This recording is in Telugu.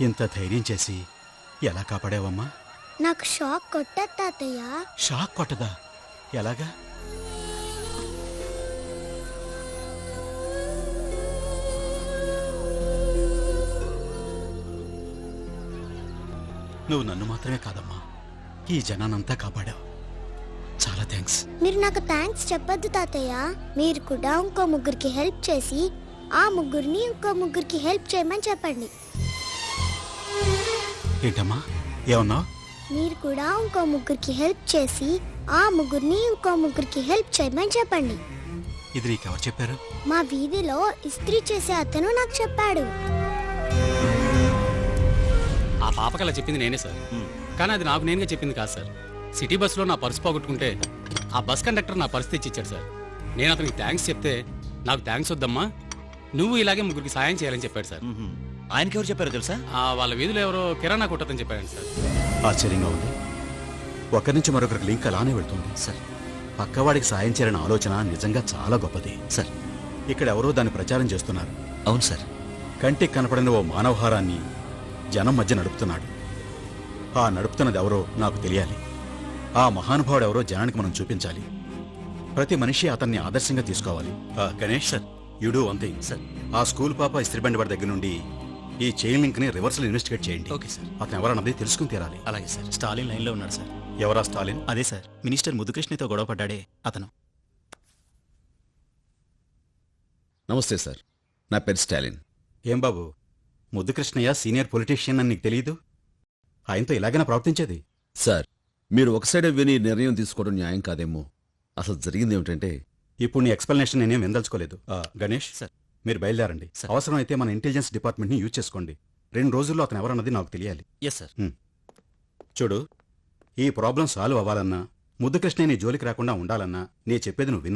ఇంత ధైర్యం చేసి ఎలా కాపాడావమ్మా? నాకు షాక్ కొట్టదు తాతయ్య. షాక్ కొట్టదా? ఎలాగా? నువ్వు నన్ను మాత్రమే కాదమ్మా, ఈ జనానంతా కాపాడావు. చాలా థ్యాంక్స్. మీరు నాకు థ్యాంక్స్ చెప్పొద్దు తాతయ్య. మీరు కూడా ఇంకో ముగ్గురికి హెల్ప్ చేసి ఆ ముగ్గురిని ఇంకో ముగ్గురికి హెల్ప్ చేయమని చెప్పండి. ఏంటమ్మా ఏమన్నావు? మీరు కూడా ఇంకో ముగ్గురికి హెల్ప్ చేసి ఆ ముగ్గురిని ఇంకో ముగ్గురికి హెల్ప్ చేయమని చెప్పండి. ఇది నీకెవరు చెప్పారు? మా వీధిలో ఇస్త్రీ చేసే అతను నాకు చెప్పాడు. ఆ పాపకి అలా చెప్పింది నేనే సార్, కానీ అది నాకు నేనుగా చెప్పింది కాదు సార్. సిటీ బస్సులో నా పర్సు పోగొట్టుకుంటే ఆ బస్ కండక్టర్ నా పర్సు తెచ్చి ఇచ్చాడు సార్. నేను అతనికి థ్యాంక్స్ చెప్తే నాకు థ్యాంక్స్ వద్దమ్మా, నువ్వు ఇలాగే ముగ్గురికి సాయం చేయాలని చెప్పాడు సార్. ఆయనకి ఎవరు చెప్పారో తెలుసా? వాళ్ళ వీధిలో ఎవరో కిరాణా కొట్టదని చెప్పాడు సార్. ఆశ్చర్యంగా ఉంది. ఒకరి నుంచి మరొకరికి లింక్ అలానే వెళ్తుంది సార్. పక్కవాడికి సాయం చేయాలనే ఆలోచన నిజంగా చాలా గొప్పది సార్, ఇక్కడ ఎవరో దాన్ని ప్రచారం చేస్తున్నారు. అవును సార్. కంటికి కనపడిన ఓ మానవహారాన్ని జనం మధ్య నడుపుతున్నాడు. ఆ నడుపుతున్నది ఎవరో నాకు తెలియాలి. ఆ మహానుభావుడు ఎవరో జనానికి మనం చూపించాలి. ప్రతి మనిషి అతన్ని ఆదర్శంగా తీసుకోవాలి. Ganesh sir, you do one thing sir. ఆ స్కూల్ పాప ఇస్త్రీబండి వాడి దగ్గర నుండి ఈ చైన్ లింక్ ని రివర్సల్ ఇన్వెస్టిగేట్ చేయండి. Okay sir. అతను ఎవరన్నది తెలుసుకుని తీరాలి. అలాగే సార్. స్టాలిన్ లైన్లో ఉన్నాడు సార్. ఎవరా స్టాలిన్? అదే సార్, మినిస్టర్ ముద్దుకృష్ణతో గొడవ పడ్డాడే అతను. నమస్తే సార్, నా పేరు స్టాలిన్. ఏం బాబు, ముద్దు కృష్ణయ్య సీనియర్ పొలిటీషియన్ అని నీకు తెలియదు? ఆయనతో ఇలాగైనా ప్రవర్తించేది? సార్, మీరు ఒక సైడ్ విని నిర్ణయం తీసుకోవడం న్యాయం కాదేమో. అసలు జరిగింది ఏమిటంటే, ఇప్పుడు నీ ఎక్స్ప్లెనేషన్ నేనేం విందల్చుకోలేదు. గణేష్ సార్. మీరు బయలుదేరండి. సార్. అవసరం అయితే మన ఇంటెలిజెన్స్ డిపార్ట్మెంట్ ని యూజ్ చేసుకోండి. 2 రోజుల్లో అతను ఎవరన్నది నాకు తెలియాలి. Yes sir. చూడు, ఈ ప్రాబ్లం సాల్వ్ అవ్వాలన్నా, ముద్దు కృష్ణయ్య నీ జోలికి రాకుండా ఉండాలన్నా నే చెప్పేది నువ్వు విను.